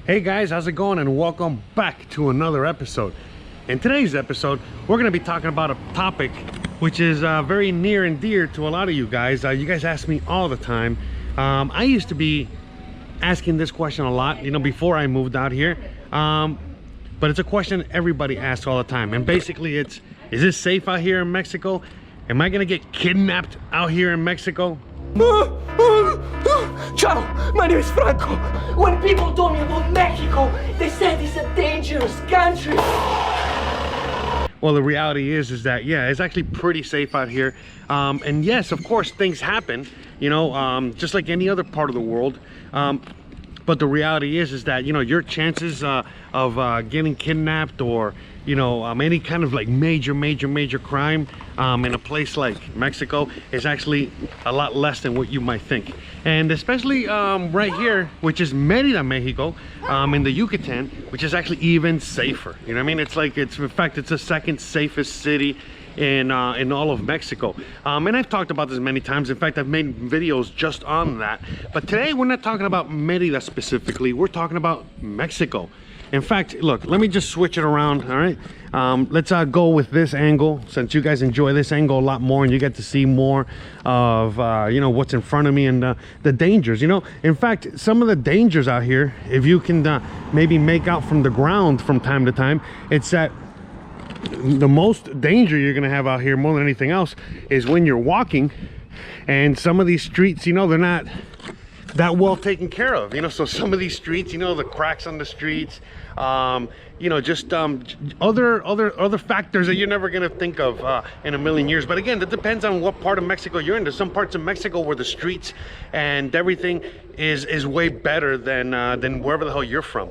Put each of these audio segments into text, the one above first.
Hey guys, how's it going? And welcome back to another episode. In today's episode, we're going to be talking about a topic which is very near and dear to a lot of you guys. You guys ask me all the time. I used to be asking this question a lot, you know, before I moved out here. But it's a question everybody asks all the time. And basically it's, is this safe out here in Mexico? Am I going to get kidnapped out here in Mexico? Ciao, my name is Franco. When people told me about Mexico, they said it's a dangerous country. Well, the reality is that, yeah, it's actually pretty safe out here. And yes, of course, things happen, you know, just like any other part of the world. But the reality is that, you know, your chances of getting kidnapped or, you know, any kind of like major crime in a place like Mexico is actually a lot less than what you might think. And especially right here, which is Merida, Mexico, in the Yucatan, which is actually even safer. You know what I mean? It's like, in fact, it's the second safest city in all of Mexico. And I've talked about this many times. In fact, I've made videos just on that. But today we're not talking about Merida specifically. We're talking about Mexico. In fact, look, let me just switch it around. All right, let's go with this angle, since you guys enjoy this angle a lot more and you get to see more of you know, what's in front of me and the dangers. You know, in fact, some of the dangers out here, if you can maybe make out from the ground from time to time, it's that the most danger you're gonna have out here more than anything else is when you're walking and some of these streets, you know, they're not that well taken care of, you know. So some of these streets, you know, the cracks on the streets, you know, just other factors that you're never gonna think of in a million years. But again, that depends on what part of Mexico you're in. There's some parts of Mexico where the streets and everything is way better than wherever the hell you're from.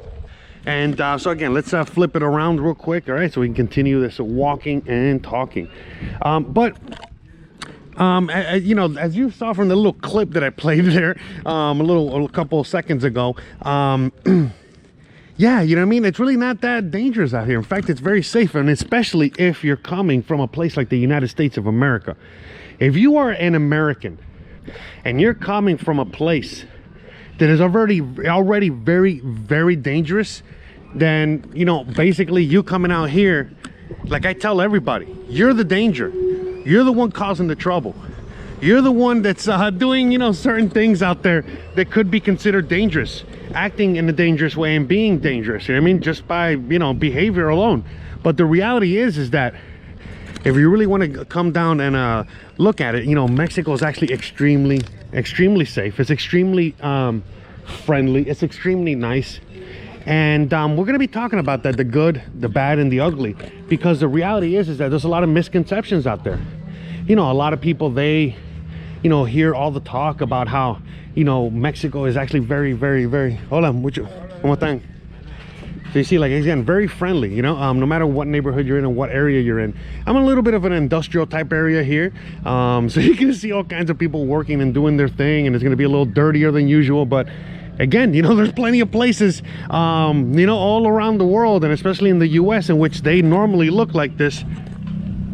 And so again, let's flip it around real quick, all right, so we can continue this walking and talking. You know, as you saw from the little clip that I played there a couple of seconds ago, yeah, you know what I mean, it's really not that dangerous out here. In fact, it's very safe, and especially if you're coming from a place like the United States of America. If you are an American and you're coming from a place that is already very dangerous, then, you know, basically you coming out here, like I tell everybody, you're the danger. You're the one causing the trouble. You're the one that's doing, you know, certain things out there that could be considered dangerous, acting in a dangerous way and being dangerous, you know what I mean, just by, you know, behavior alone. But the reality is that if you really want to come down and look at it, you know, Mexico is actually extremely safe. It's extremely friendly. It's extremely nice. And we're going to be talking about that, the good, the bad, and the ugly, because the reality is that there's a lot of misconceptions out there. You know, a lot of people, they, you know, hear all the talk about how, you know, Mexico is actually very hold on, one more thing. So you see, like, again, very friendly, you know, no matter what neighborhood you're in and what area you're in. I'm a little bit of an industrial type area here, so you can see all kinds of people working and doing their thing, and it's going to be a little dirtier than usual. But again, you know, there's plenty of places, you know, all around the world, and especially in the US, in which they normally look like this.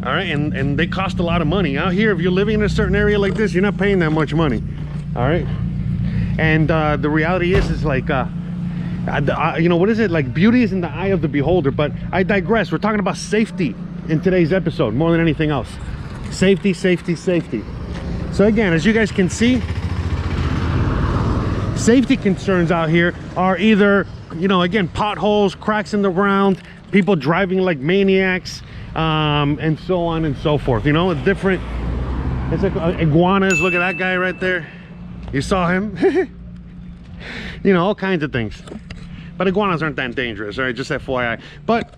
All right, and they cost a lot of money. Out here, if you're living in a certain area like this, you're not paying that much money. All right, and the reality is like, you know, what is it, like, beauty is in the eye of the beholder. But I digress. We're talking about safety in today's episode more than anything else. Safety. So again, as you guys can see, safety concerns out here are either, you know, again, potholes, cracks in the ground, people driving like maniacs, and so on and so forth. You know, it's different. It's like iguanas. Look at that guy right there. You saw him. You know, all kinds of things. But iguanas aren't that dangerous, all right, just FYI. But,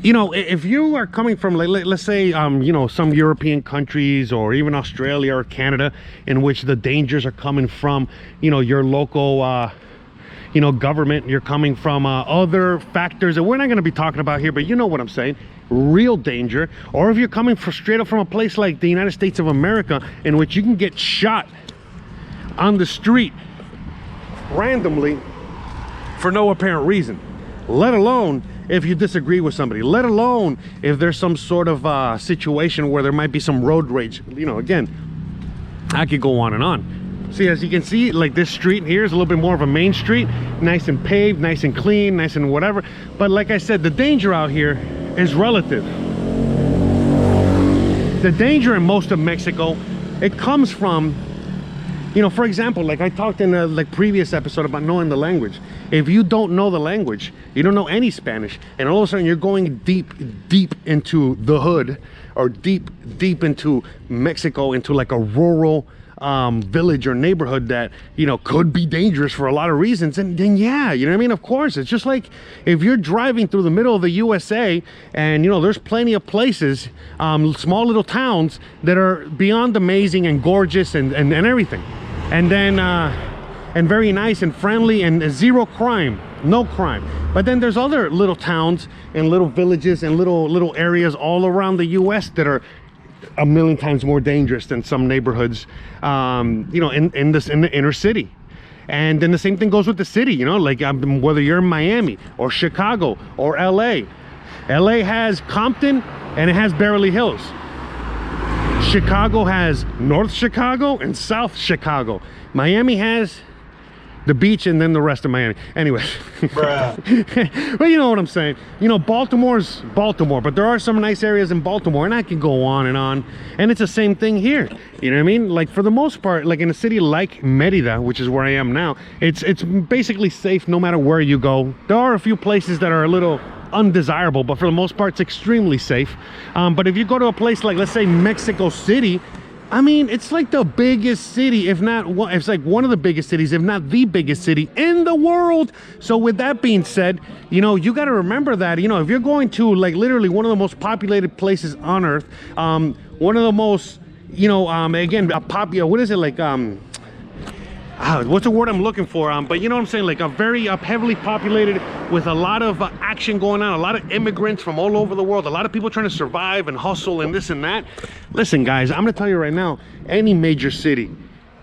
you know, if you are coming from, let's say, you know, some European countries or even Australia or Canada, in which the dangers are coming from, you know, your local, you know, government, you're coming from other factors that we're not going to be talking about here, but you know what I'm saying, real danger. Or if you're coming straight up from a place like the United States of America, in which you can get shot on the street randomly for no apparent reason, let alone if you disagree with somebody, let alone if there's some sort of situation where there might be some road rage. You know, again, I could go on and on. See, as you can see, like this street here is a little bit more of a main street, nice and paved, nice and clean, nice and whatever. But like I said, the danger out here is relative. The danger in most of Mexico, it comes from, you know, for example, like I talked in a previous episode about knowing the language. If you don't know the language, you don't know any Spanish, and all of a sudden you're going deep into the hood, or deep into Mexico, into like a rural village or neighborhood that, you know, could be dangerous for a lot of reasons, and then yeah, you know what I mean, of course. It's just like if you're driving through the middle of the USA and, you know, there's plenty of places, small little towns that are beyond amazing and gorgeous and everything, and then and very nice and friendly and zero crime, no crime. But then there's other little towns and little villages and little areas all around the US that are a million times more dangerous than some neighborhoods, you know, in the inner city. And then the same thing goes with the city, you know, like whether you're in Miami or Chicago or LA. LA has Compton and it has Beverly Hills. Chicago has North Chicago and South Chicago. Miami has the beach and then the rest of Miami. Anyway, but you know what I'm saying. You know, Baltimore's Baltimore, but there are some nice areas in Baltimore, and I can go on. And it's the same thing here. You know what I mean? Like for the most part, like in a city like Merida, which is where I am now, it's basically safe no matter where you go. There are a few places that are a little undesirable, but for the most part, it's extremely safe. But if you go to a place like, let's say, Mexico City, I mean, it's like the biggest city, if not one, it's like one of the biggest cities, if not the biggest city in the world. So with that being said, you know, you got to remember that, you know, if you're going to like literally one of the most populated places on earth, one of the most, you know, again, a popular, what is it, like, what's the word I'm looking for? But you know what I'm saying, like a very heavily populated with a lot of action going on, a lot of immigrants from all over the world, a lot of people trying to survive and hustle and this and that. Listen, guys, I'm gonna tell you right now, any major city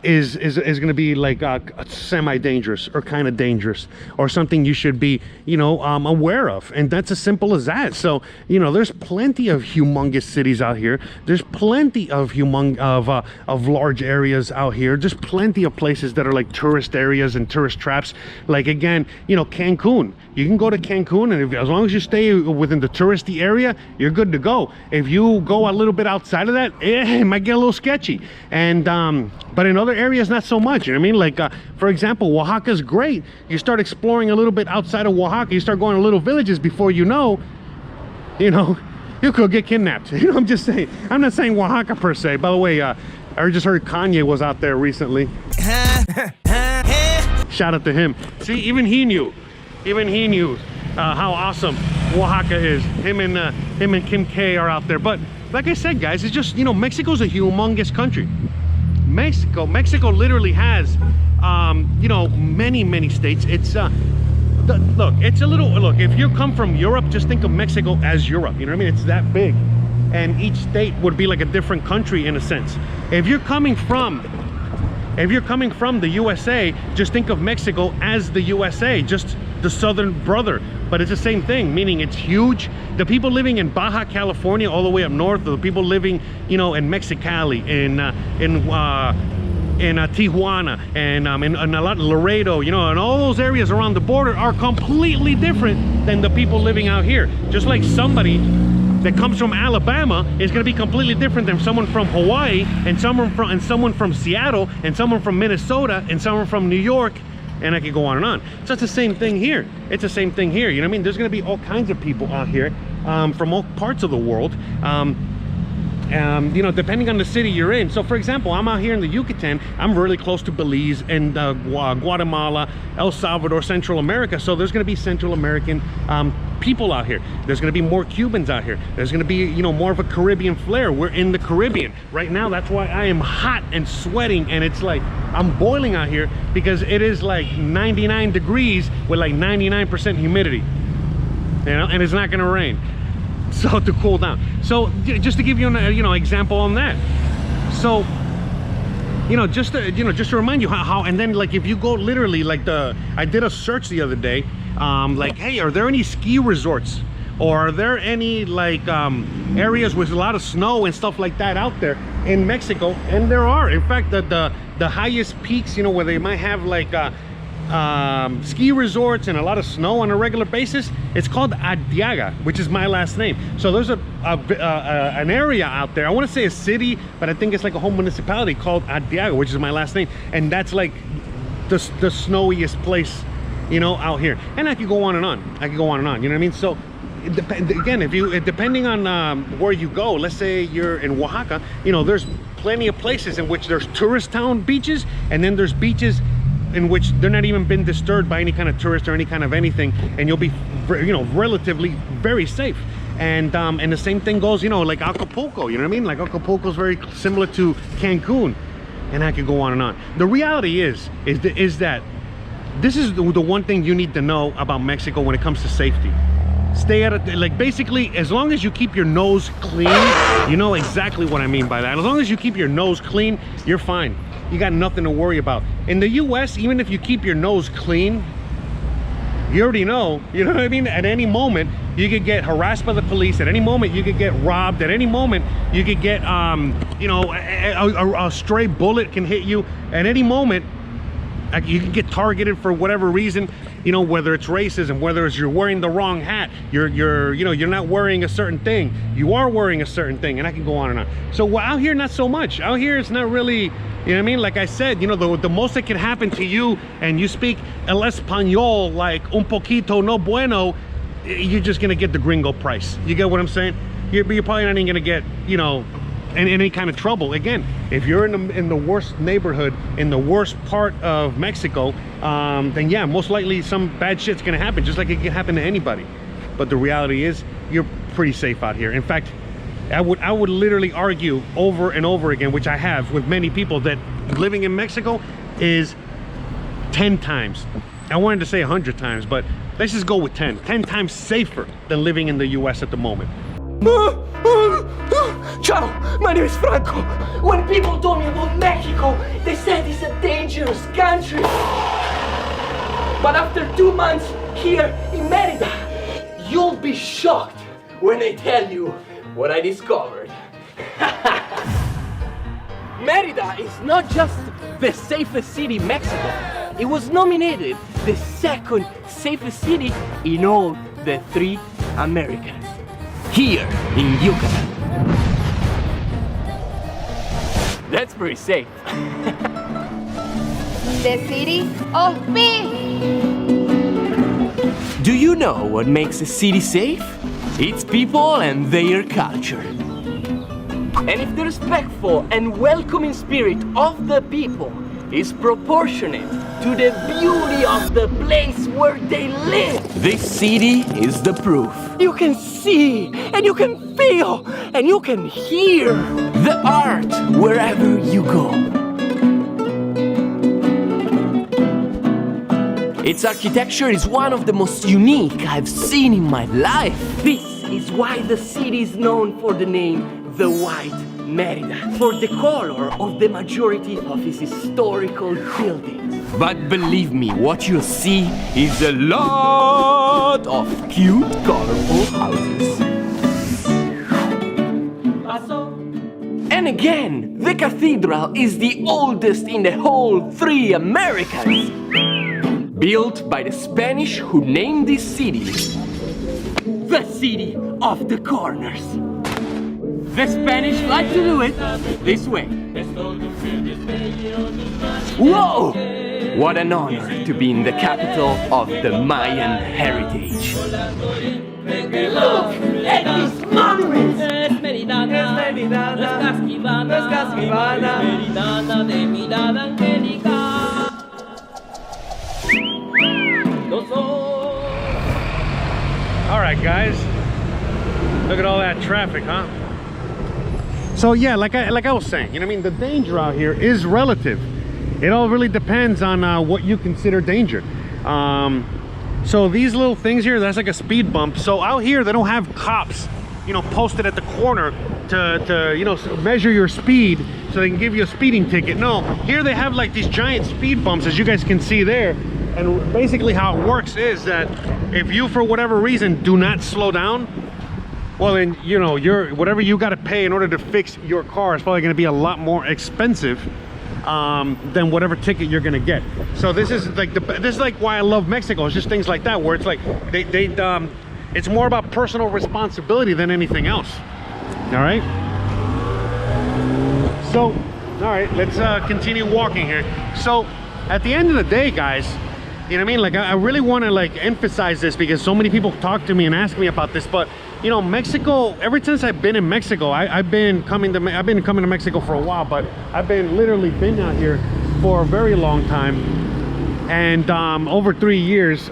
is gonna be like semi-dangerous or kind of dangerous, or something you should be, you know, aware of. And that's as simple as that. So, you know, there's plenty of humongous cities out here. There's plenty of large areas out here. There's plenty of places that are like tourist areas and tourist traps. Like, again, you know, Cancun. You can go to Cancun, and as long as you stay within the touristy area, you're good to go. If you go a little bit outside of that, it might get a little sketchy. And but in other areas, not so much. You know what I mean? Like, for example, Oaxaca's great. You start exploring a little bit outside of Oaxaca, you start going to little villages, before you know, you could get kidnapped. You know, I'm just saying. I'm not saying Oaxaca per se. By the way, I just heard Kanye was out there recently. Shout out to him. See, even he knew how awesome Oaxaca is. Him and Kim K are out there. But like I said, guys, it's just, you know, Mexico's a humongous country. Mexico literally has, you know, many states. It's look, it's a little, look, if you come from Europe, just think of Mexico as Europe. You know what I mean? It's that big, and each state would be like a different country in a sense. If you're coming from the USA, just think of Mexico as the USA, just the southern brother. But it's the same thing, meaning it's huge. The people living in Baja California all the way up north, the people living, you know, in Mexicali, in Tijuana, and in a lot of Laredo, you know, and all those areas around the border are completely different than the people living out here. Just like somebody that comes from Alabama is going to be completely different than someone from Hawaii, and someone from Seattle, and someone from Minnesota, and someone from New York, and I could go on and on. So it's the same thing here. It's the same thing here. You know what I mean? There's going to be all kinds of people out here from all parts of the world. You know, depending on the city you're in. So for example, I'm out here in the Yucatan. I'm really close to Belize and Guatemala, El Salvador, Central America. So there's going to be Central American people out here. There's going to be more Cubans out here. There's going to be, you know, more of a Caribbean flair. We're in the Caribbean right now. That's why I am hot and sweating, and it's like I'm boiling out here, because it is like 99 degrees with like 99% humidity, you know, and it's not going to rain. So to cool down. So just to give you an example on that. So, you know, just to remind you how, and then like if you go literally, like I did a search the other day, like, hey, are there any ski resorts or are there any like areas with a lot of snow and stuff like that out there in Mexico? And there are. In fact, the highest peaks, you know, where they might have like ski resorts and a lot of snow on a regular basis, it's called Arteaga, which is my last name. So there's an area out there, I want to say a city, but I think it's like a whole municipality called Arteaga, which is my last name, and that's like the snowiest place, you know, out here. And I could go on and on, I could go on and on, you know what I mean? So again, if you, depending on where you go, let's say you're in Oaxaca, you know, there's plenty of places in which there's tourist town beaches, and then there's beaches in which they're not even been disturbed by any kind of tourist or any kind of anything, and you'll be, you know, relatively very safe. And the same thing goes, you know, like Acapulco, you know what I mean? Like Acapulco is very similar to Cancun, and I could go on and on. The reality is that this is the one thing you need to know about Mexico when it comes to safety. Stay at it, like basically, as long as you keep your nose clean, you know exactly what I mean by that. As long as you keep your nose clean, you're fine. You got nothing to worry about. In the US, even if you keep your nose clean, you already know, you know what I mean? At any moment, you could get harassed by the police. At any moment, you could get robbed. At any moment, you could get, you know, a stray bullet can hit you. At any moment, you can get targeted for whatever reason, you know, whether it's racism, whether it's you're wearing the wrong hat, you know, you're not wearing a certain thing, you are wearing a certain thing, and I can go on and on. So out here, not so much. Out here, it's not really, you know what I mean? Like I said, you know, the most that can happen to you, and you speak el español like un poquito no bueno, you're just gonna get the gringo price. You get what I'm saying? You're probably not even gonna get, you know, in any kind of trouble. Again, if you're in the worst neighborhood, in the worst part of Mexico, then yeah, most likely some bad shit's gonna happen, just like it can happen to anybody. But the reality is, you're pretty safe out here. In fact, I would literally argue over and over again, which I have with many people, that living in Mexico is 10 times. I wanted to say 100 times, but let's just go with 10 times safer than living in the US at the moment. Ciao, my name is Franco. When people told me about Mexico, they said it's a dangerous country. But after 2 months here in Merida, you'll be shocked when I tell you what I discovered. Merida is not just the safest city in Mexico. It was nominated the second safest city in all the 3 Americas. Here in Yucatan. That's pretty safe. The city of peace. Do you know what makes a city safe? It's people and their culture. And if the respectful and welcoming spirit of the people is proportionate to the beauty of the place where they live, this city is the proof. You can see, and you can feel, and you can hear the art wherever you go. Its architecture is one of the most unique I've seen in my life. This is why the city is known for the name the White Merida, for the color of the majority of its historical buildings. But believe me, what you'll see is a lot of cute, colorful houses. And again, the cathedral is the oldest in the whole 3 Americas. Built by the Spanish who named this city the City of the Corners. The Spanish like to do it this way. Whoa! What an honor to be in the capital of the Mayan heritage. Look at these monuments! Es Meridana, no es Casquivana, Meridana de mirada angélica. All right, guys, look at all that traffic, huh? So yeah, like I was saying, you know what I mean, the danger out here is relative. It all really depends on what you consider danger. So these little things here, that's like a speed bump. So out here they don't have cops, you know, posted at the corner to you know, measure your speed so they can give you a speeding ticket. No, here they have like these giant speed bumps, as you guys can see there, And basically how it works is that if you, for whatever reason, do not slow down, well then, you know, whatever you got to pay in order to fix your car is probably going to be a lot more expensive than whatever ticket you're going to get. So this is like this is like why I love Mexico. It's just things like that where it's like it's more about personal responsibility than anything else. All right. So, all right, let's continue walking here. So, at the end of the day, guys, you know what I mean? Like, I really want to like emphasize this because so many people talk to me and ask me about this. But you know, Mexico. Ever since I've been in Mexico, I've been coming to Mexico for a while, but I've been literally been out here for a very long time, and over 3 years.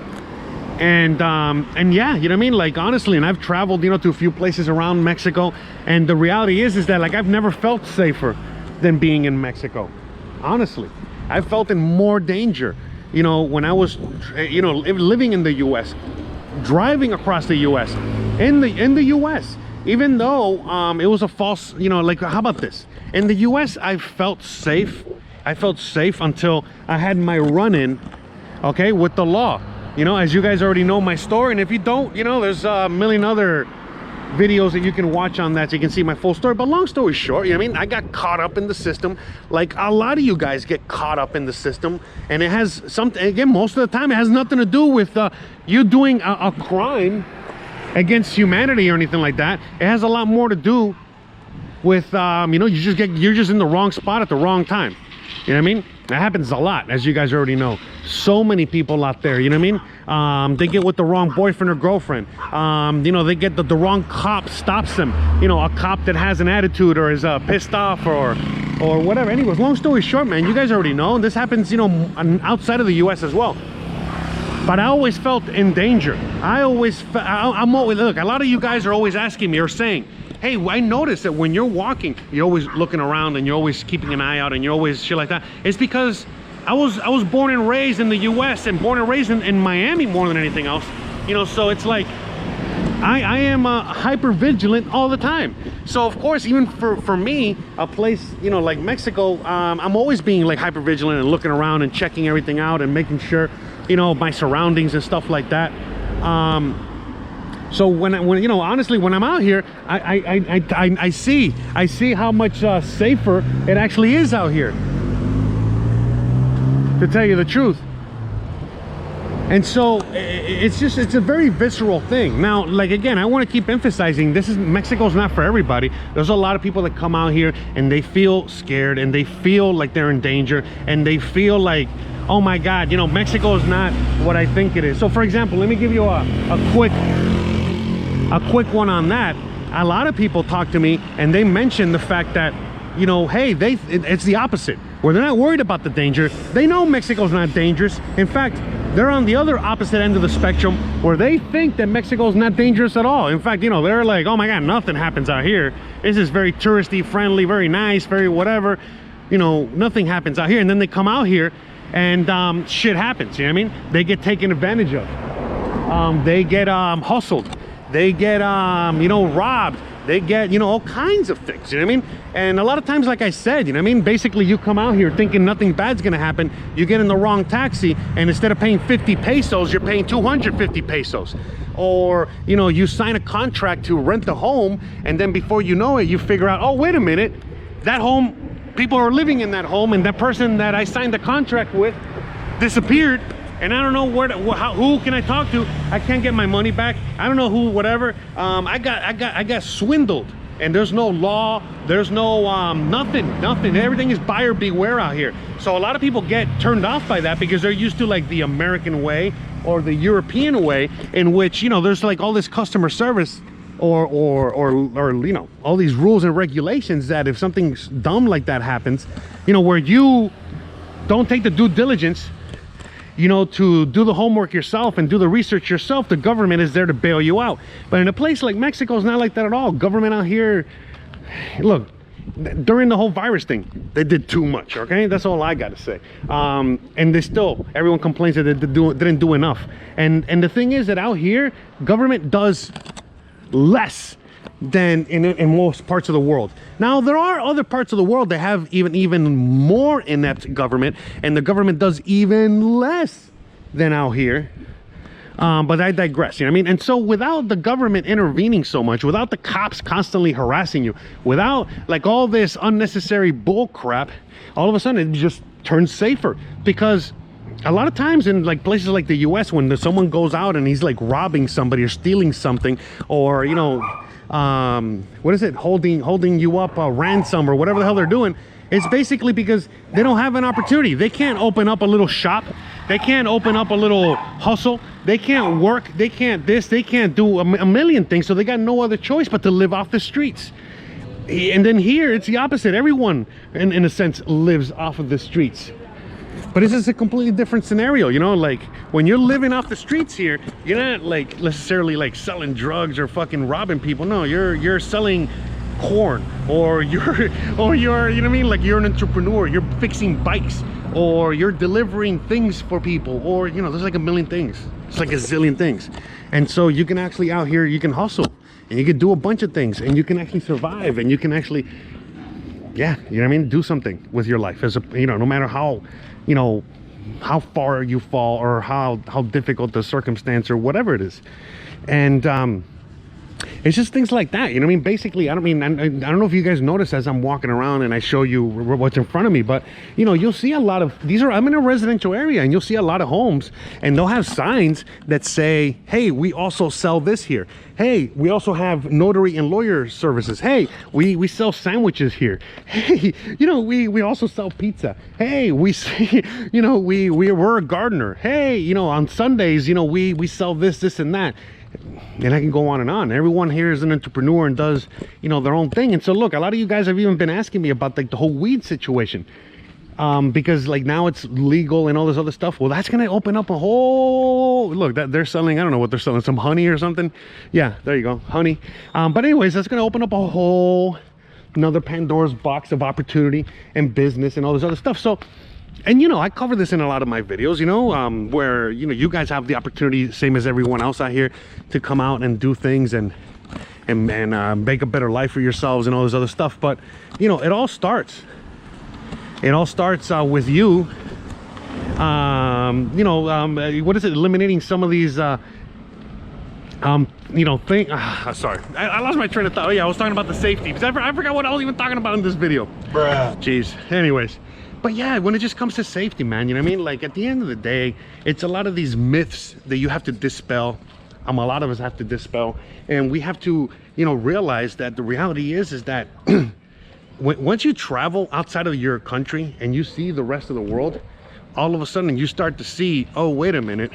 And yeah, you know what I mean? Like, honestly, and I've traveled, you know, to a few places around Mexico, and the reality is that like I've never felt safer than being in Mexico. Honestly, I felt in more danger, you know, when I was, you know, living in the U.S., driving across the U.S. in the U.S. Even though it was a false, you know, like, how about this? In the U.S., I felt safe. I felt safe until I had my run-in, okay, with the law. You know, as you guys already know my story, and if you don't, you know, there's a million other videos that you can watch on that so you can see my full story. But long story short, you know what I mean, I got caught up in the system like a lot of you guys get caught up in the system, and it has something, again, most of the time it has nothing to do with you doing a crime against humanity or anything like that. It has a lot more to do with you know, you're just in the wrong spot at the wrong time. You know what I mean? That happens a lot, as you guys already know. So many people out there, you know what I mean? They get with the wrong boyfriend or girlfriend. You know, they get the wrong cop stops them. You know, a cop that has an attitude or is pissed off or whatever. Anyways, long story short, man, you guys already know. This happens, you know, outside of the U.S. as well. But I always felt in danger. I'm always, look, a lot of you guys are always asking me or saying, hey, I noticed that when you're walking, you're always looking around and you're always keeping an eye out and you're always shit like that. It's because I was born and raised in the US and born and raised in Miami more than anything else. You know, so it's like, I am hyper vigilant all the time. So of course, even for me, a place, you know, like Mexico, I'm always being like hyper vigilant and looking around and checking everything out and making sure, you know, my surroundings and stuff like that. So when you know, honestly, when I'm out here, I see how much safer it actually is out here, to tell you the truth. And so it's a very visceral thing. Now, like, again, I want to keep emphasizing Mexico's not for everybody. There's a lot of people that come out here and they feel scared and they feel like they're in danger and they feel like, oh my God, you know, Mexico is not what I think it is. So for example, let me give you a quick one on that. A lot of people talk to me and they mention the fact that, you know, hey, it's the opposite, where they're not worried about the danger. They know Mexico's not dangerous. In fact, they're on the other opposite end of the spectrum where they think that Mexico's not dangerous at all. In fact, you know, they're like, oh my God, nothing happens out here. This is very touristy, friendly, very nice, very whatever. You know, nothing happens out here. And then they come out here and shit happens, you know what I mean? They get taken advantage of. They get hustled. They get, you know, robbed. They get, you know, all kinds of things, you know what I mean? And a lot of times, like I said, you know what I mean? Basically, you come out here thinking nothing bad's gonna happen. You get in the wrong taxi, and instead of paying 50 pesos, you're paying 250 pesos. Or, you know, you sign a contract to rent a home, and then before you know it, you figure out, oh, wait a minute, that home, people are living in that home, and that person that I signed the contract with disappeared. And I don't know who can I talk to? I can't get my money back. I don't know who, whatever. I got swindled, and there's no law. There's no nothing. Everything is buyer beware out here. So a lot of people get turned off by that because they're used to like the American way or the European way, in which, you know, there's like all this customer service or you know, all these rules and regulations that if something dumb like that happens, you know, where you don't take the due diligence, you know, to do the homework yourself and do the research yourself, the government is there to bail you out. But in a place like Mexico, it's not like that at all. Government out here, look, during the whole virus thing, they did too much, okay? That's all I gotta say. And they still, everyone complains that they didn't do enough. And the thing is that out here, government does less than in most parts of the world. Now, there are other parts of the world that have even more inept government, and the government does even less than out here. But I digress, you know what I mean? And so without the government intervening so much, without the cops constantly harassing you, without like all this unnecessary bull crap, all of a sudden it just turns safer. Because a lot of times in like places like the US, when someone goes out and he's like robbing somebody or stealing something, or you know, what is it, holding you up a ransom or whatever the hell they're doing, it's basically because they don't have an opportunity. They can't open up a little shop, they can't open up a little hustle, they can't work, they can't this, they can't do a million things, so they got no other choice but to live off the streets. And then here it's the opposite. Everyone in a sense lives off of the streets. But this is a completely different scenario, you know, like when you're living off the streets here, you're not like necessarily like selling drugs or fucking robbing people. No, you're selling corn, or you're you know what I mean, like you're an entrepreneur, you're fixing bikes, or you're delivering things for people, or you know, there's like a million things. It's like a zillion things. And so you can actually out here, you can hustle and you can do a bunch of things, and you can actually survive, and you can actually, yeah, you know what I mean, do something with your life, as a, you know, no matter how, you know, how far you fall or how difficult the circumstance or whatever it is. And it's just things like that, you know what I mean? Basically, I don't know if you guys notice as I'm walking around and I show you what's in front of me, but you know, you'll see a lot of these I'm in a residential area, and you'll see a lot of homes, and they'll have signs that say, hey, we also sell this here. Hey, we also have notary and lawyer services. Hey, we sell sandwiches here. Hey, you know, we also sell pizza. Hey, we you know, we're a gardener. Hey, you know, on Sundays, you know, we sell this and that. And I can go on and on. Everyone here is an entrepreneur and does, you know, their own thing. And so look, a lot of you guys have even been asking me about like the whole weed situation, because like now it's legal and all this other stuff. Well, that's gonna open up a whole, look, that they're selling, I don't know what they're selling, some honey or something. Yeah, there you go, honey. But anyways, that's gonna open up a whole another Pandora's box of opportunity and business and all this other stuff. So, and you know, I cover this in a lot of my videos, you know, where, you know, you guys have the opportunity, same as everyone else out here, to come out and do things and make a better life for yourselves and all this other stuff. But you know, it all starts with you, you know, what is it, eliminating some of these you know, sorry, I lost my train of thought. Oh yeah, I was talking about the safety, because I forgot what I was even talking about in this video. Bruh. Jeez. Anyways, but yeah, when it just comes to safety, man, you know what I mean? Like at the end of the day, it's a lot of these myths that you have to dispel. A lot of us have to dispel, and we have to, you know, realize that the reality is that once you travel outside of your country and you see the rest of the world, all of a sudden you start to see, oh, wait a minute,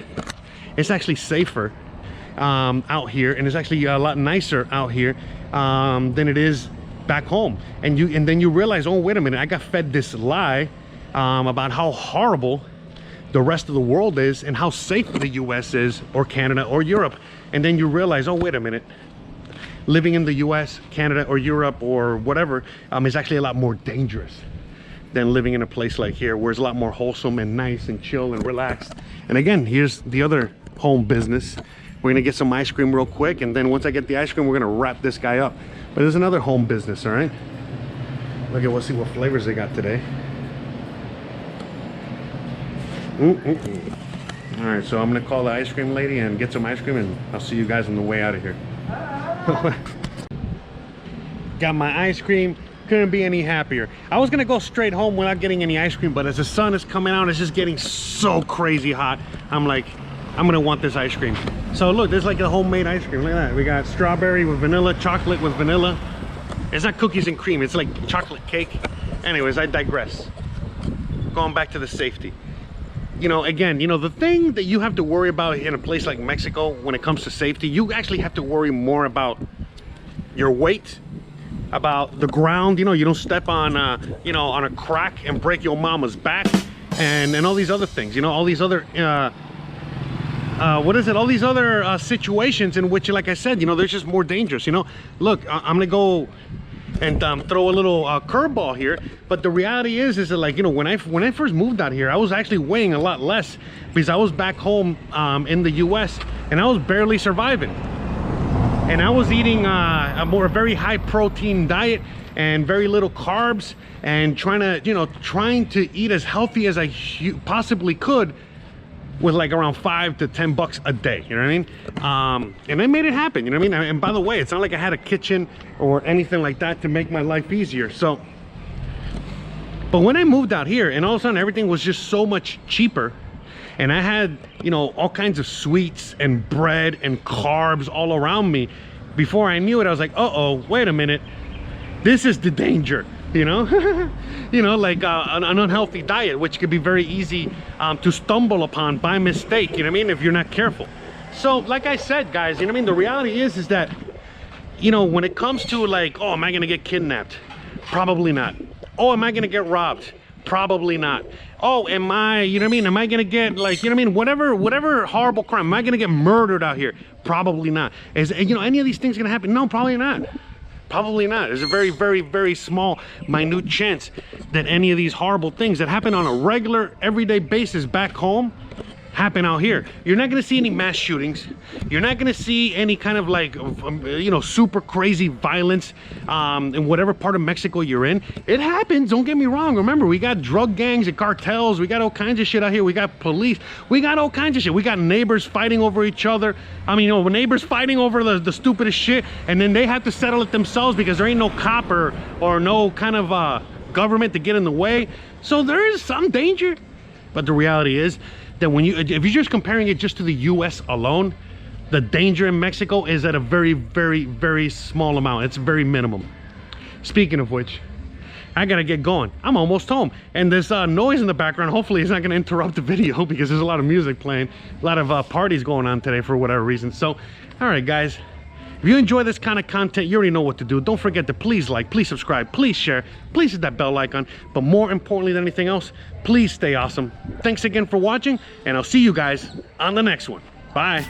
it's actually safer out here, and it's actually a lot nicer out here than it is back home. And then you realize, oh, wait a minute, I got fed this lie about how horrible the rest of the world is and how safe the US is, or Canada or Europe. And then you realize, oh, wait a minute, living in the US, Canada or Europe or whatever is actually a lot more dangerous than living in a place like here, where it's a lot more wholesome and nice and chill and relaxed. And again, here's the other home business. We're gonna get some ice cream real quick, and then once I get the ice cream, we're gonna wrap this guy up. But there's another home business, all right? Look at, we'll see what flavors they got today. All right, so I'm gonna call the ice cream lady and get some ice cream, and I'll see you guys on the way out of here. Got my ice cream, couldn't be any happier. I was gonna go straight home without getting any ice cream, but as the sun is coming out, it's just getting so crazy hot. I'm like, I'm gonna want this ice cream. So look, there's like a homemade ice cream. Look at that. We got strawberry with vanilla, chocolate with vanilla. It's not cookies and cream, it's like chocolate cake. Anyways, I digress. Going back to the safety. You know, again, you know, the thing that you have to worry about in a place like Mexico when it comes to safety, you actually have to worry more about your weight, about the ground. You know, you don't step on you know, on a crack and break your mama's back, and all these other things, you know, all these other what is it, all these other situations in which, like I said, you know, they're just more dangerous. You know, look, I'm gonna go and throw a little curveball here, but the reality is that, like, you know, when I first moved out here, I was actually weighing a lot less, because I was back home in the US, and I was barely surviving, and I was eating a very high protein diet and very little carbs, and trying to eat as healthy as I possibly could. with like around $5 to $10 a day, you know what I mean? And I made it happen, you know what I mean? And by the way, it's not like I had a kitchen or anything like that to make my life easier. So, but when I moved out here and all of a sudden everything was just so much cheaper, and I had, you know, all kinds of sweets and bread and carbs all around me, before I knew it, I was like, uh-oh, wait a minute, this is the danger. You know, you know, like an unhealthy diet, which could be very easy to stumble upon by mistake, you know what I mean, if you're not careful. So like I said, guys, you know what I mean, the reality is that, you know, when it comes to like, oh, am I gonna get kidnapped? Probably not. Oh, am I gonna get robbed? Probably not. Oh, am I, you know what I mean, am I gonna get like, you know what I mean, whatever horrible crime, am I gonna get murdered out here? Probably not. Is, you know, any of these things gonna happen? No, probably not. Probably not. There's a very, very, very small, minute chance that any of these horrible things that happen on a regular, everyday basis back home happen out here. You're not going to see any mass shootings. You're not going to see any kind of like, you know, super crazy violence in whatever part of Mexico you're in. It happens. Don't get me wrong. Remember, we got drug gangs and cartels. We got all kinds of shit out here. We got police. We got all kinds of shit. We got neighbors fighting over each other. I mean, you know, neighbors fighting over the stupidest shit, and then they have to settle it themselves because there ain't no cop or no kind of government to get in the way. So there is some danger. But the reality is that when if you're just comparing it just to the US alone, the danger in Mexico is at a very, very, very small amount. It's very minimum. Speaking of which, I gotta get going. I'm almost home, and this noise in the background hopefully is not gonna interrupt the video because there's a lot of music playing, a lot of parties going on today for whatever reason. So, all right, guys. If you enjoy this kind of content, you already know what to do. Don't forget to please like, please subscribe, please share, please hit that bell icon. But more importantly than anything else, please stay awesome. Thanks again for watching, and I'll see you guys on the next one. Bye.